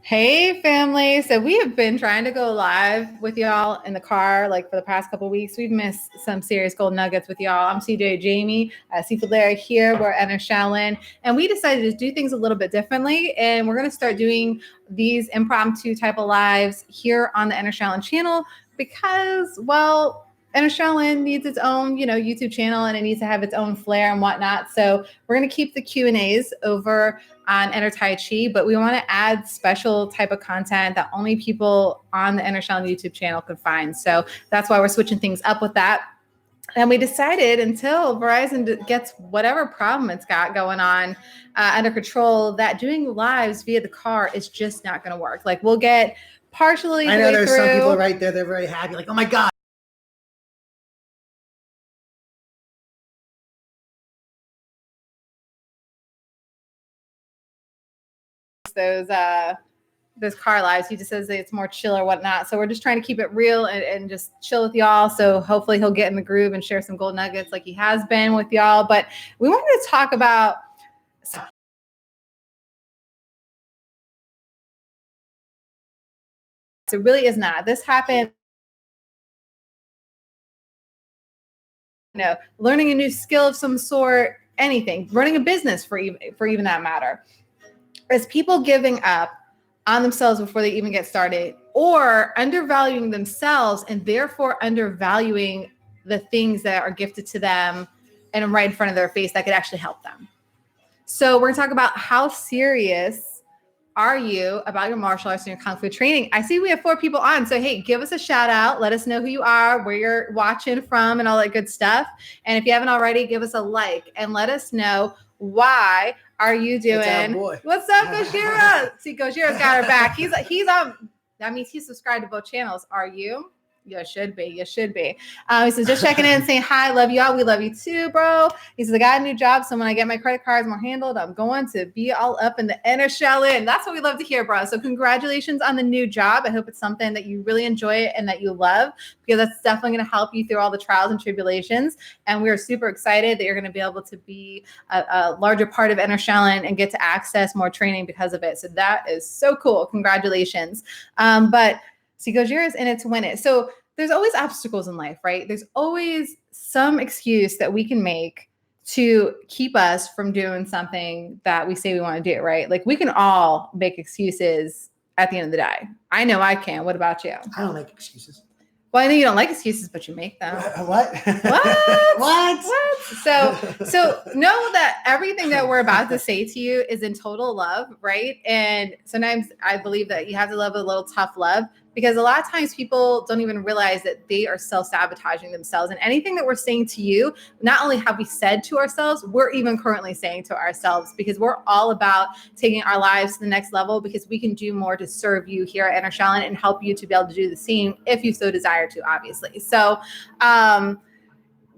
Hey family. So we have been trying to go live with y'all in the car like for the past couple of weeks. We've missed some serious gold nuggets with y'all. I'm CJ Jamie, Sifu Phu here. We're Enter Shaolin. And we decided to do things a little bit differently. And we're going to start doing these impromptu type of lives here on the Enter Shaolin channel because, well, Enter Shaolin needs its own, YouTube channel, and it needs to have its own flair and whatnot. So we're going to keep the Q&As over on Enter Tai Chi, but we want to add special type of content that only people on the Enter Shaolin YouTube channel could find. So that's why we're switching things up with that. And we decided until Verizon gets whatever problem it's got going on under control, that doing lives via the car is just not going to work. Like we'll get partially. I know there's some people right there. They're very happy. Like, oh my God. Those car lives. He just says that it's more chill or whatnot. So we're just trying to keep it real and just chill with y'all. So hopefully he'll get in the groove and share some gold nuggets like he has been with y'all. But we wanted to talk about it really is not. This happened, learning a new skill of some sort, anything, running a business for even that matter. Is people giving up on themselves before they even get started, or undervaluing themselves and therefore undervaluing the things that are gifted to them and right in front of their face that could actually help them. So we're gonna talk about how serious are you about your martial arts and your Kung Fu training. I see we have 4 people on. So, hey, give us a shout out. Let us know who you are, where you're watching from and all that good stuff. And if you haven't already, give us a like and let us know why are you doing. What's up, Gojira? See, Gojira's got her back. He's on. That means he's subscribed to both channels. Are you? You should be. You should be. He says, just checking in, saying hi, love you all. We love you too, bro. He says, I got a new job, so when I get my credit cards more handled, I'm going to be all up in the Enter Shaolin. That's what we love to hear, bro. So congratulations on the new job. I hope it's something that you really enjoy and that you love, because that's definitely going to help you through all the trials and tribulations. And we are super excited that you're going to be able to be a larger part of Enter Shaolin and get to access more training because of it. So that is so cool. Congratulations. But see, Gojira is in it to win it. So there's always obstacles in life, right? There's always some excuse that we can make to keep us from doing something that we say we want to do, right? Like we can all make excuses at the end of the day. I know I can. What about you? I don't make excuses. Well, I know you don't like excuses, but you make them. What? What? So know that everything that we're about to say to you is in total love, right? And sometimes I believe that you have to love a little tough love, because a lot of times people don't even realize that they are self-sabotaging themselves. And anything that we're saying to you, not only have we said to ourselves, we're even currently saying to ourselves, because we're all about taking our lives to the next level, because we can do more to serve you here at Enter Shaolin and help you to be able to do the same if you so desire to, obviously. So,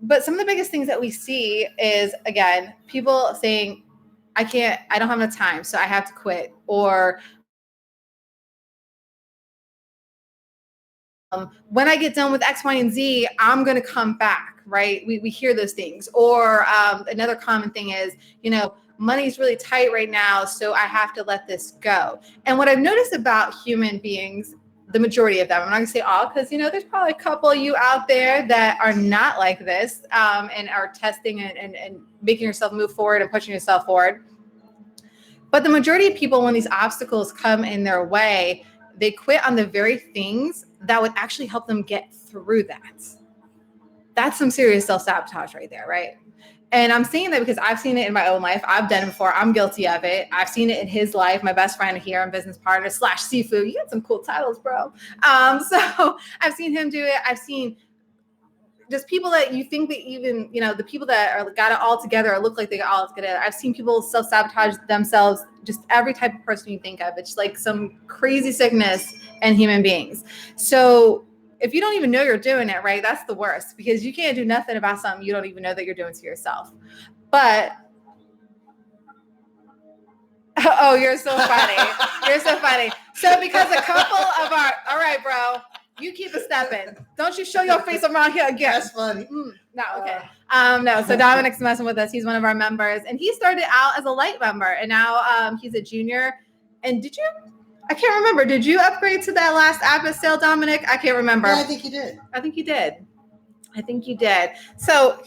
but some of the biggest things that we see is, again, people saying, I don't have enough time, so I have to quit. Or when I get done with X, Y, and Z, I'm going to come back, right? We hear those things. Or another common thing is, money's really tight right now, so I have to let this go. And what I've noticed about human beings, the majority of them, I'm not going to say all, because, there's probably a couple of you out there that are not like this and are testing and making yourself move forward and pushing yourself forward. But the majority of people, when these obstacles come in their way, they quit on the very things that would actually help them get through that. That's some serious self-sabotage right there, right? And I'm saying that because I've seen it in my own life. I've done it before. I'm guilty of it. I've seen it in his life. My best friend here and business partner / Sifu. You got some cool titles, bro. So I've seen him do it. I've seen just people that you think that even, the people that are got it all together or look like they got all together. I've seen people self-sabotage themselves, just every type of person you think of. It's like some crazy sickness in human beings. So if you don't even know you're doing it, right, that's the worst, because you can't do nothing about something you don't even know that you're doing to yourself. But oh, you're so funny. You're so funny. So because a couple of our, all right, bro, you keep it stepping. Don't you show your face around here again. That's funny. No, okay. No, so Dominic's messing with us. He's one of our members, and he started out as a light member, and now he's a junior. And I can't remember. Did you upgrade to that last Abbott sale, Dominic? I can't remember. Yeah, I think you did. I think you did. So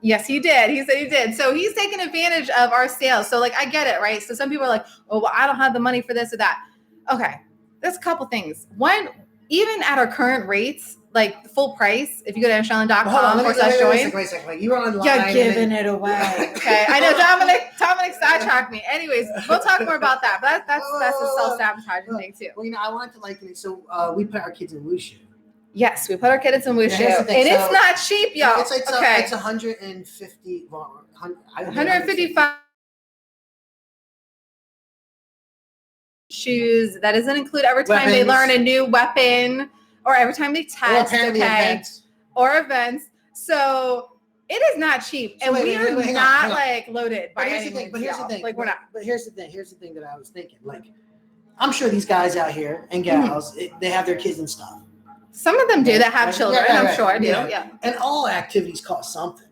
yes, he did. He said he did. So he's taking advantage of our sales. So like, I get it, right? So some people are like, oh, well, I don't have the money for this or that. Okay. There's a couple things. One, even at our current rates, like full price, if you go to shaolin.com Wait a second. Like, you were online. You're giving it away. Okay. I know Dominic sidetracked me. Anyways, we'll talk more about that. But that's a self-sabotaging thing too. Well, I wanted to liken it. So we put our kids in wushu. Yes, we put our kids in wushu. And it's not cheap, y'all. It's 150. 155 shoes. That doesn't include every time they learn a new weapon or every time they test, or events. So it is not cheap, and we are not like loaded by any means. But here's the thing. Like, we're not. But here's the thing that I was thinking. Like, I'm sure these guys out here and gals, they have their kids and stuff. Some of them do that have children. I'm sure do. Yeah. And all activities cost something.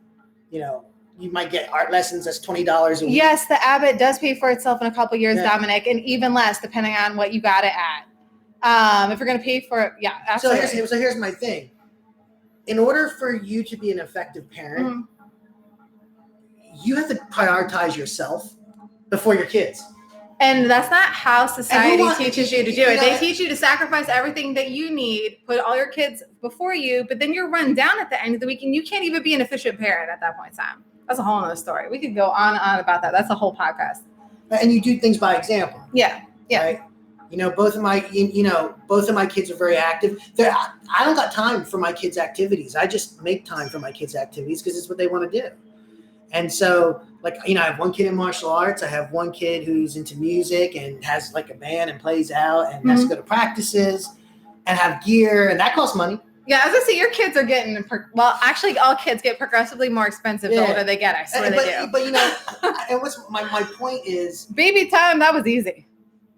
You might get art lessons that's $20 a week. Yes, the Abbott does pay for itself in a couple years, Dominic, and even less depending on what you got it at. If you're going to pay for it, yeah, absolutely. So here's my thing. In order for you to be an effective parent, you have to prioritize yourself before your kids. And that's not how society teaches you to do it. They teach you to sacrifice everything that you need, put all your kids before you, but then you're run down at the end of the week and you can't even be an efficient parent at that point in time. That's a whole other story. We could go on and on about that. That's a whole podcast. And you do things by example. Yeah. Right? Both of my kids are very active. I don't got time for my kids' activities. I just make time for my kids' activities because it's what they want to do. And so, I have one kid in martial arts. I have one kid who's into music and has like a band and plays out and has to go to practices and have gear, and that costs money. Yeah, as I say, your kids are getting actually, all kids get progressively more expensive the older they get. I swear they do. But and what's my point is, baby time, that was easy.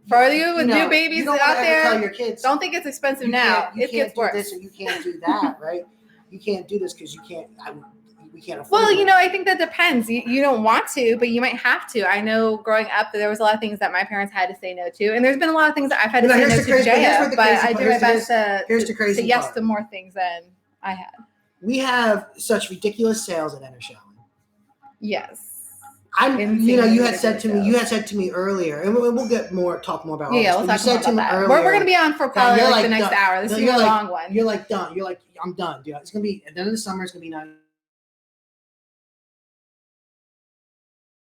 For you with new babies out there, tell your kids, don't think it's expensive now. It gets worse. This or you can't do that, right? You can't do this because you can't. We can't afford. Well, I think that depends. You don't want to, but you might have to. I know growing up, there was a lot of things that my parents had to say no to, and there's been a lot of things that I've had to say no to Jaya. But I do my best to say yes to more things than I had. We have such ridiculous sales at Enter Shaolin. Yes. You had said to me earlier, and we'll talk more about. Yeah, we'll talk more about that. We're going to be on for probably the next hour. This is a long one. You're like done. You're like, I'm done, dude. It's going to be at the end of the summer. It's going to be nice.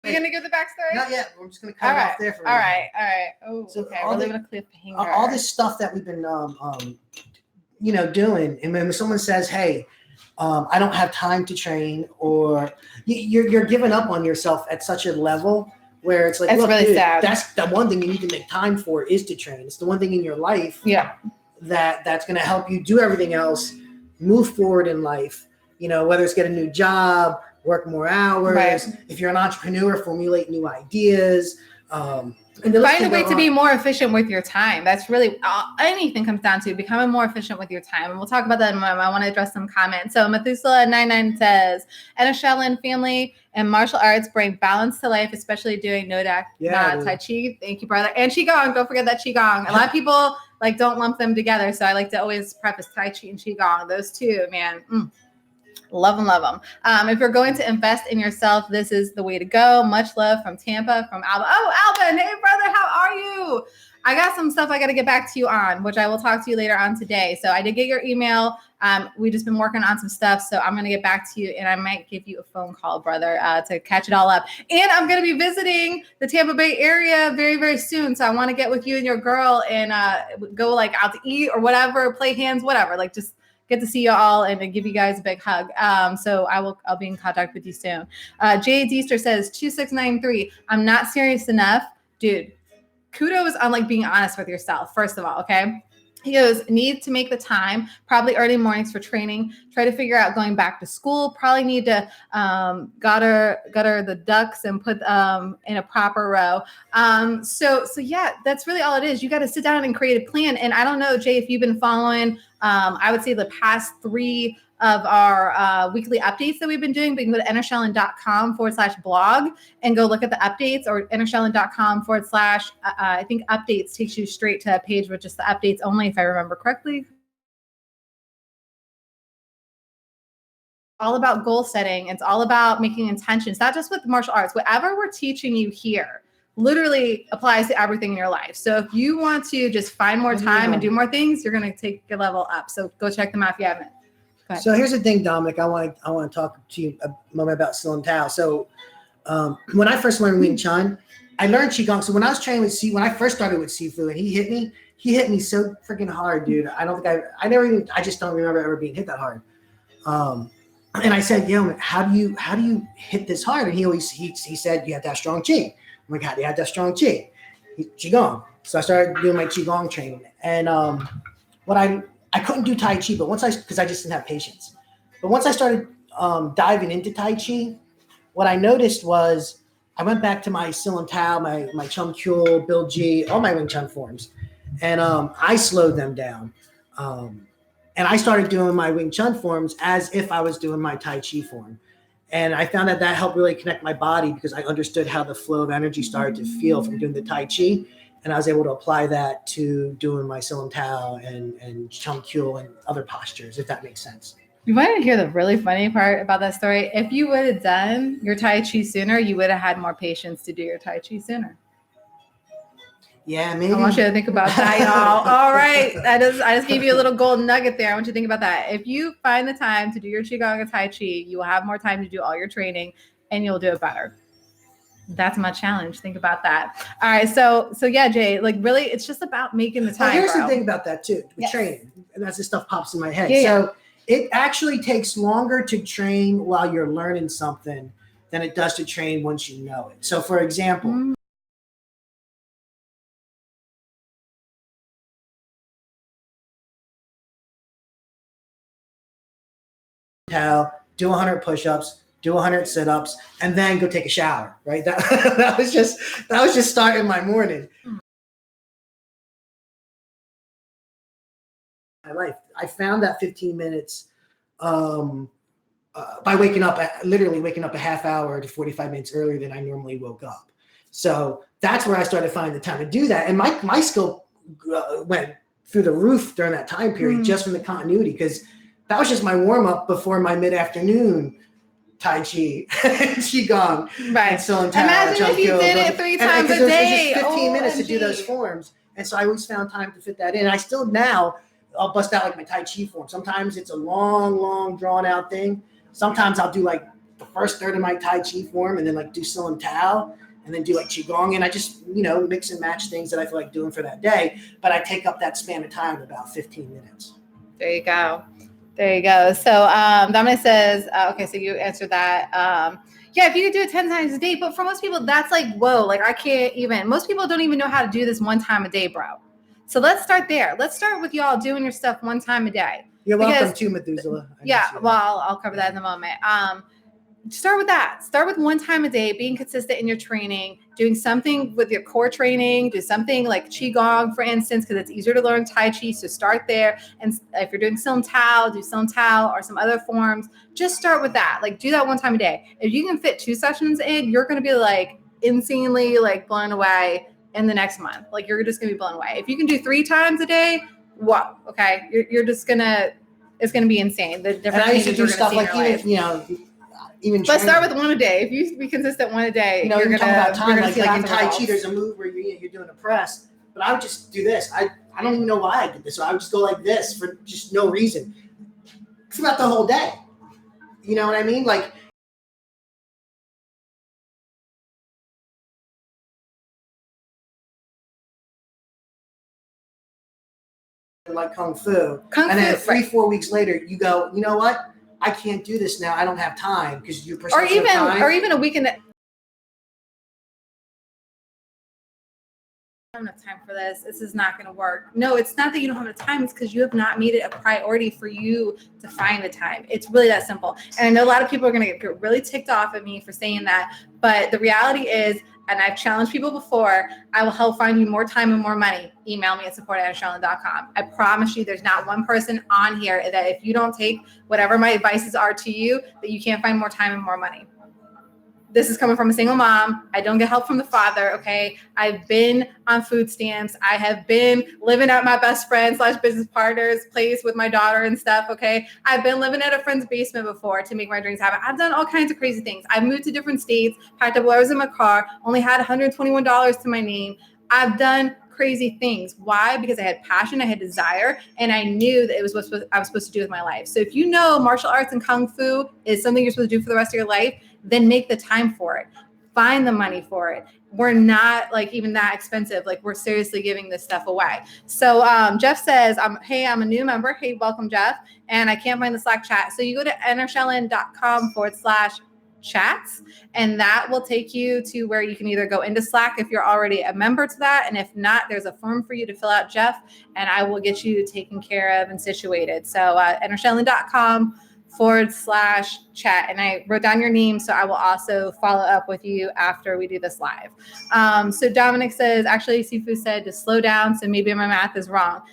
You're going to give the backstory? Not yet. We're just going to cut it off there for a minute. All right. Oh, so okay. We're living a cliffhanger. All this stuff that we've been, doing, and when someone says, "Hey, I don't have time to train," or you're giving up on yourself at such a level where it's like, it's really sad. That's the one thing you need to make time for is to train. It's the one thing in your life, that's going to help you do everything else, move forward in life. Whether it's get a new job, work more hours. Right. If you're an entrepreneur, formulate new ideas. And find a way to be more efficient with your time. That's really anything comes down to becoming more efficient with your time. And we'll talk about that in a moment. I want to address some comments. So Methuselah99 says, Enter Shaolin family and martial arts bring balance to life, especially doing Ngo Dac Na Tai Chi. Thank you, brother. And Qigong. Don't forget that Qigong. A lot of people don't lump them together. So I like to always preface Tai Chi and Qigong. Those two, man. Love them. If you're going to invest in yourself, this is the way to go. Much love from Tampa, from Alba. Oh, Alvin, hey, brother, how are you? I got some stuff I got to get back to you on, which I will talk to you later on today. So I did get your email. We just been working on some stuff. So I'm going to get back to you, and I might give you a phone call, brother, to catch it all up. And I'm going to be visiting the Tampa Bay area very, very soon. So I want to get with you and your girl and go out to eat or whatever, play hands, whatever. Just get to see you all and give you guys a big hug. So I'll be in contact with you soon. Jay Deester says 2693. I'm not serious enough, dude. Kudos on being honest with yourself. First of all, okay. He goes, need to make the time, probably early mornings for training, try to figure out going back to school, probably need to gutter the ducks and put in a proper row. So yeah, that's really all it is. You got to sit down and create a plan. And I don't know, Jay, if you've been following I would say the past 3 of our weekly updates that we've been doing, but you can go to entershaolin.com/blog and go look at the updates, or entershaolin.com/ I think updates takes you straight to a page with just the updates only, if I remember correctly. All about goal setting. It's all about making intentions, not just with martial arts. Whatever we're teaching you here literally applies to everything in your life. So if you want to just find more time and do more things, you're going to take your level up. So go check them out if you haven't. So here's the thing, Dominic. I want to talk to you a moment about Silam. So when I first learned Wing Chun, I learned Qigong. So when I was training with when I first started with Sifu, and he hit me so freaking hard, dude. I just don't remember ever being hit that hard. And I said, how do you hit this hard? And he said, you have to have strong Qi. I'm like, how do you have that strong Qi? Qigong. So I started doing my Qigong training. And I couldn't do Tai Chi, but because I just didn't have patience. But once I started diving into Tai Chi, what I noticed was I went back to my Silam Tao, my Chum Kyul, Bill G, all my Wing Chun forms. And I slowed them down. And I started doing my Wing Chun forms as if I was doing my Tai Chi form. And I found that helped really connect my body, because I understood how the flow of energy started to feel from doing the Tai Chi. And I was able to apply that to doing my Silam Tao and Chum Kyul and other postures, if that makes sense. You want to hear the really funny part about that story? If you would have done your Tai Chi sooner, you would have had more patience to do your Tai Chi sooner. Yeah, maybe. I want you to think about that, y'all. All right. I just gave you a little golden nugget there. I want you to think about that. If you find the time to do your Qigong and Tai Chi, you will have more time to do all your training, and you'll do it better. That's my challenge. Think about that. All right. So yeah, Jay, like really, it's just about making the time. Here's the thing about that too, with training. And that's the stuff pops in my head. Yeah, so it actually takes longer to train while you're learning something than it does to train once you know it. So for example, do 100 push-ups, do 100 sit-ups, and then go take a shower, right? That was just starting my morning. My life. I found that 15 minutes by literally waking up a half hour to 45 minutes earlier than I normally woke up. So that's where I started finding the time to do that. And my skill went through the roof during that time period, just from the continuity, because that was just my warm-up before my mid-afternoon Tai Chi, Qigong, right? So imagine if you did it 3 times a day. It was just 15 minutes to do those forms. And so I always found time to fit that in. And I still now, I'll bust out like my Tai Chi form. Sometimes it's a long, drawn-out thing. Sometimes I'll do like the first third of my Tai Chi form and then like do Silam Tao and then do like Qigong. And I just, mix and match things that I feel like doing for that day. But I take up that span of time about 15 minutes. There you go. So Dominic says, okay, so you answered that. If you could do it 10 times a day, but for most people, that's like, whoa, like I can't even, most people don't even know how to do this 1 time a day, bro. So let's start there. Let's start with y'all doing your stuff 1 time a day. You're welcome to Methuselah. I'll cover that in a moment. Start with that. Start with 1 time a day, being consistent in your training, doing something with your core training, do something like Qigong, for instance, because it's easier to learn Tai Chi. So start there. And if you're doing Silam Tao, do Silam Tao or some other forms. Just start with that. Like do that 1 time a day. If you can fit 2 sessions in, you're going to be like insanely like blown away in the next month. Like you're just going to be blown away. If you can do 3 times a day, whoa. Okay. You're just going to, it's going to be insane. The different and I used to do stuff like let's start with 1 a day. If you be consistent 1 a day, you're talking about time. Like in Tai Chi, there's a move where you're doing a press, but I would just do this. I don't even know why I did this. So I would just go like this for just no reason throughout the whole day. You know what I mean? Like Kung Fu. And then 3-4 weeks later, you go, you know what? I can't do this now. I don't have time because you or even a weekend. I don't have time for this. This is not going to work. No, it's not that you don't have enough time. It's because you have not made it a priority for you to find the time. It's really that simple. And I know a lot of people are going to get really ticked off at me for saying that. But the reality is and I've challenged people before, I will help find you more time and more money. Email me at support@entershaolin.com. I promise you there's not one person on here that if you don't take whatever my advices are to you, that you can't find more time and more money. This is coming from a single mom. I don't get help from the father, okay? I've been on food stamps. I have been living at my best friend / business partner's place with my daughter and stuff, okay? I've been living at a friend's basement before to make my dreams happen. I've done all kinds of crazy things. I've moved to different states, packed up whatever's in my car, only had $121 to my name. I've done crazy things. Why? Because I had passion, I had desire, and I knew that it was what I was supposed to do with my life. So if you know martial arts and kung fu is something you're supposed to do for the rest of your life, then make the time for it. Find the money for it. We're not like even that expensive. Like we're seriously giving this stuff away. So Jeff says, hey, I'm a new member. Hey, welcome, Jeff. And I can't find the Slack chat. So you go to entershaolin.com/chats, and that will take you to where you can either go into Slack if you're already a member to that. And if not, there's a form for you to fill out, Jeff, and I will get you taken care of and situated. So entershaolin.com/chat. And I wrote down your name, so I will also follow up with you after we do this live. So Dominic says, actually, Sifu said to slow down, so maybe my math is wrong.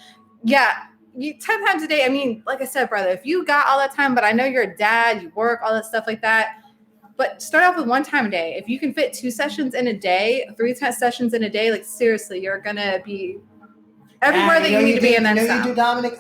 Yeah, 10 times a day. I mean, like I said, brother, if you got all that time, but I know you're a dad, you work, all that stuff like that, but start off with 1 time a day. If you can fit 2 sessions in a day, 3 sessions in a day, like seriously, you're going to be everywhere that you need to be. And then you do, Dominic.